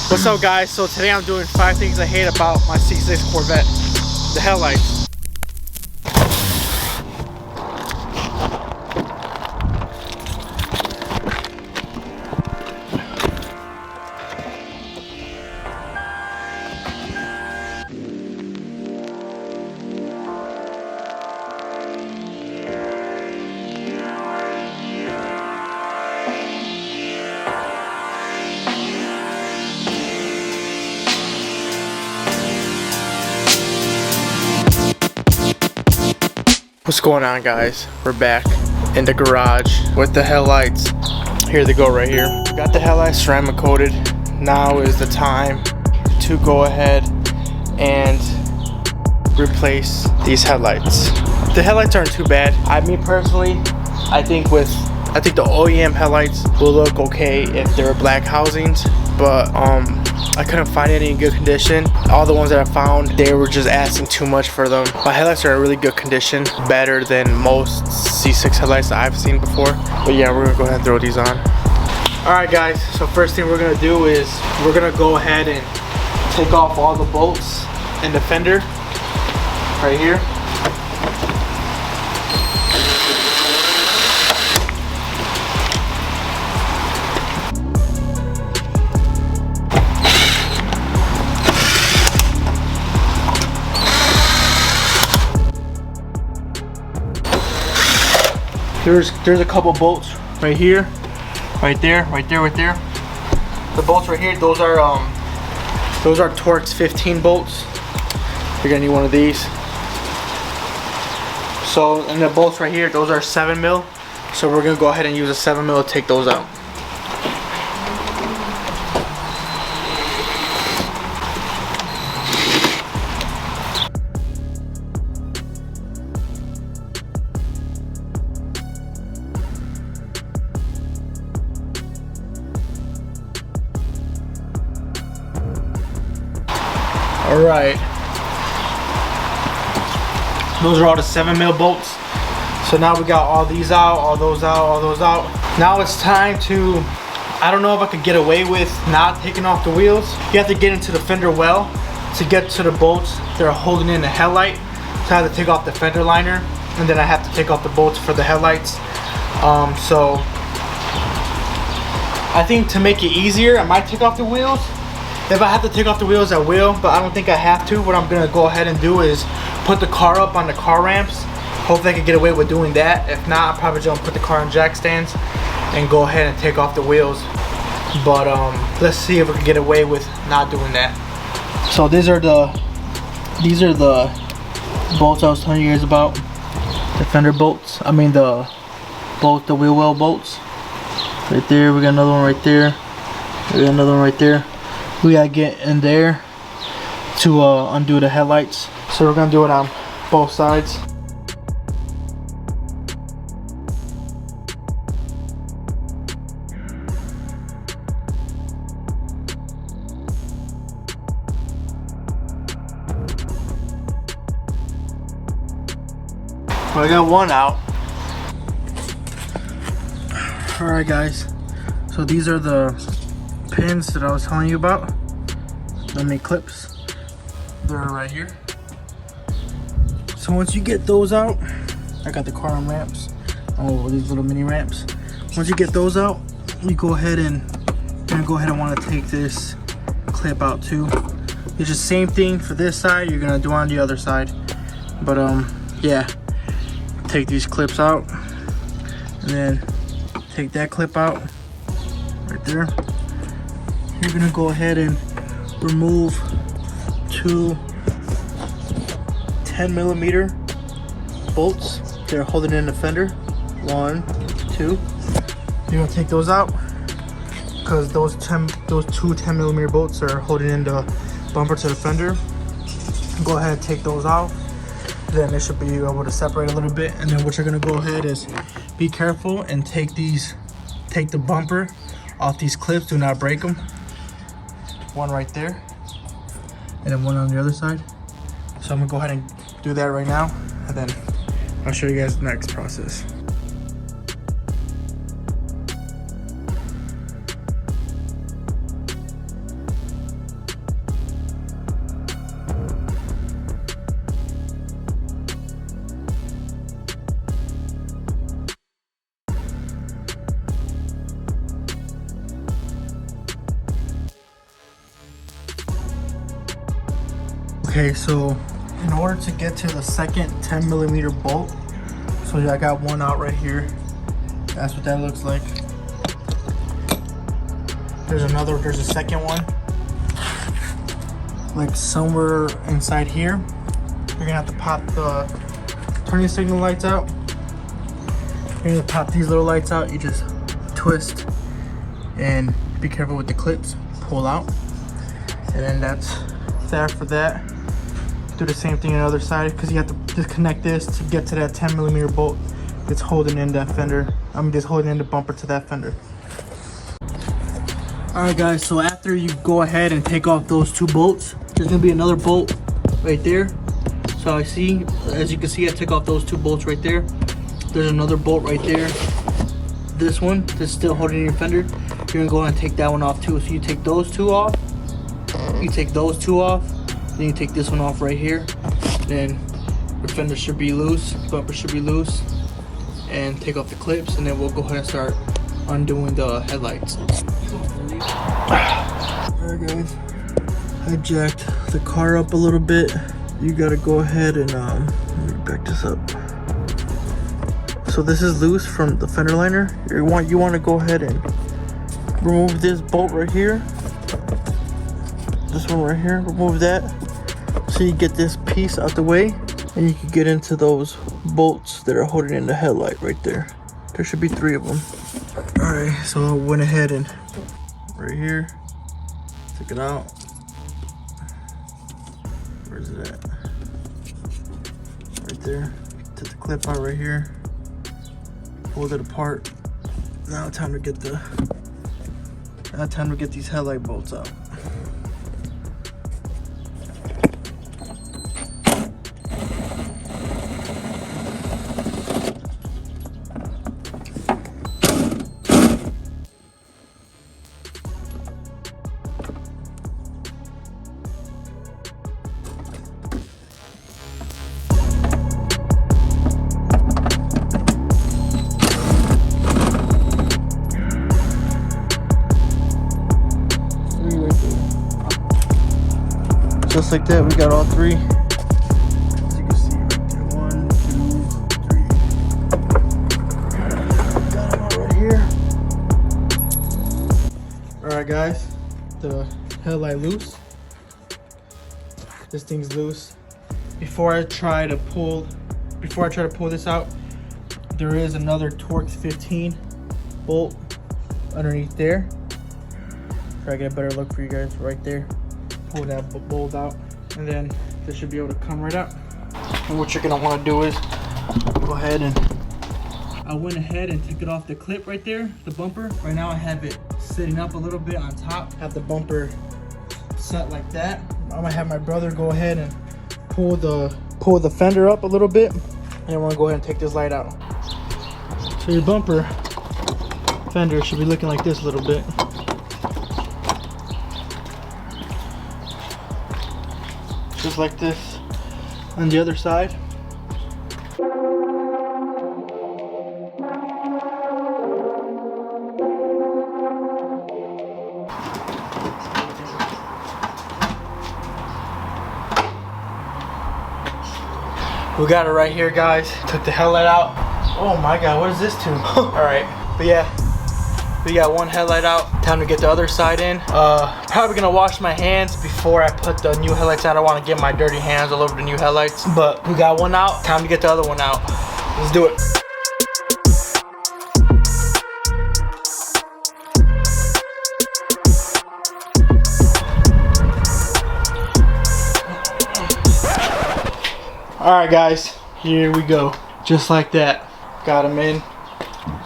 What's up, guys? So today I'm doing 5 things I hate about my XXXL Corvette. The headlights. What's going on, guys? We're back in the garage with the headlights. Here they go right here. Got the headlights ceramic coated. Now is the time to go ahead and replace these headlights. The headlights aren't too bad. Me personally, I think the OEM headlights will look okay if they're black housings, but I couldn't find any in good condition. All the ones that I found, they were just asking too much for them. My headlights are in really good condition, better than most C6 headlights that I've seen before. But yeah, we're gonna go ahead and throw these on. Alright guys, so first thing we're gonna do is we're gonna go ahead and take off all the bolts in the fender right here. There's a couple bolts right here, right there. The bolts right here, those are Torx 15 bolts. You're gonna need one of these. So, and the bolts right here, those are 7mm. So we're gonna go ahead and use a 7mm to take those out. Alright, those are all the 7mm bolts. So now we got all these out, all those out. Now it's time to, I don't know if I could get away with not taking off the wheels. You have to get into the fender well to get to the bolts that are holding in the headlight. So I have to take off the fender liner, and then I have to take off the bolts for the headlights. So I think to make it easier, I might take off the wheels. If I have to take off the wheels, I will, but I don't think I have to. What I'm gonna go ahead and do is put the car up on the car ramps. Hopefully I can get away with doing that. If not, I'll probably just put the car in jack stands and go ahead and take off the wheels. But let's see if we can get away with not doing that. So these are the bolts I was telling you guys about. The fender bolts. I mean the wheel well bolts. Right there, we got another one right there. We got another one right there. We gotta get in there to undo the headlights. So we're gonna do it on both sides. Well, I got one out. Alright guys, so these are the pins that I was telling you about. The mini clips, they're right here. So once you get those out, I got the car on ramps. Oh, these little mini ramps. Once you get those out, you go ahead and want to take this clip out too. It's just same thing for this side. You're gonna do on the other side. But yeah, take these clips out, and then take that clip out right there. You're gonna go ahead and remove 2 10mm bolts. They're holding in the fender. 1, 2. You're gonna take those out because those 2 10mm bolts are holding in the bumper to the fender. Go ahead and take those out. Then they should be able to separate a little bit. And then what you're gonna go ahead is be careful and take the bumper off these clips. Do not break them. One right there, and then one on the other side. So I'm gonna go ahead and do that right now, and then I'll show you guys the next process. Okay, so in order to get to the second 10mm bolt, so I got one out right here. That's what that looks like. There's a second one, like somewhere inside here. You're gonna have to pop the turning signal lights out. You're gonna pop these little lights out. You just twist and be careful with the clips. Pull out, and then that's that for that. Do the same thing on the other side, because you have to disconnect this to get to that 10mm bolt that's holding in that fender. I'm just holding in the bumper to that fender. Alright guys, so after you go ahead and take off those two bolts, there's gonna be another bolt right there. So as you can see, I took off those two bolts right there. There's another bolt right there. This one that's still holding your fender, you're gonna go ahead and take that one off too. So you take those two off, you take those two off, then you take this one off right here. Then your fender should be loose, bumper should be loose, and take off the clips, and then we'll go ahead and start undoing the headlights. Alright guys, I jacked the car up a little bit. You gotta go ahead and let me back this up. So this is loose from the fender liner. You want to go ahead and remove this bolt right here. This one right here, remove that. So you get this piece out the way, and you can get into those bolts that are holding in the headlight right there. There should be 3 of them. Alright, so I went ahead and right here, took it out. Where's it at? Right there. Took the clip out right here. Pulled it apart. Now time to get these headlight bolts out. Just like that, we got all 3. As you can see right there, 1, 2, 3. Got them all right here. Alright guys, the headlight loose. This thing's loose. Before I try to pull this out, there is another Torx 15 bolt underneath there. Try to get a better look for you guys right there. Pull that bolt out, and then this should be able to come right out. And what you're gonna want to do is go ahead and I went ahead and took it off the clip right there, the bumper. Right now I have it sitting up a little bit on top. Have the bumper set like that. I'm gonna have my brother go ahead and pull the fender up a little bit, and I want to go ahead and take this light out. So your bumper fender should be looking like this a little bit. Just like this on the other side. We got it right here, guys. Took the headlight out. Oh my god, what is this tune? Alright, but yeah, we got one headlight out. Time to get the other side in. Probably gonna wash my hands before I put the new headlights out. I want to get my dirty hands all over the new headlights. But we got one out. Time to get the other one out. Let's do it. Alright guys, here we go. Just like that. Got them in.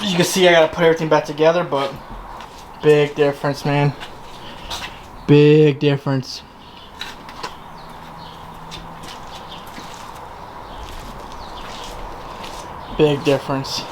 As you can see, I gotta put everything back together, but big difference, man. Big difference. Big difference.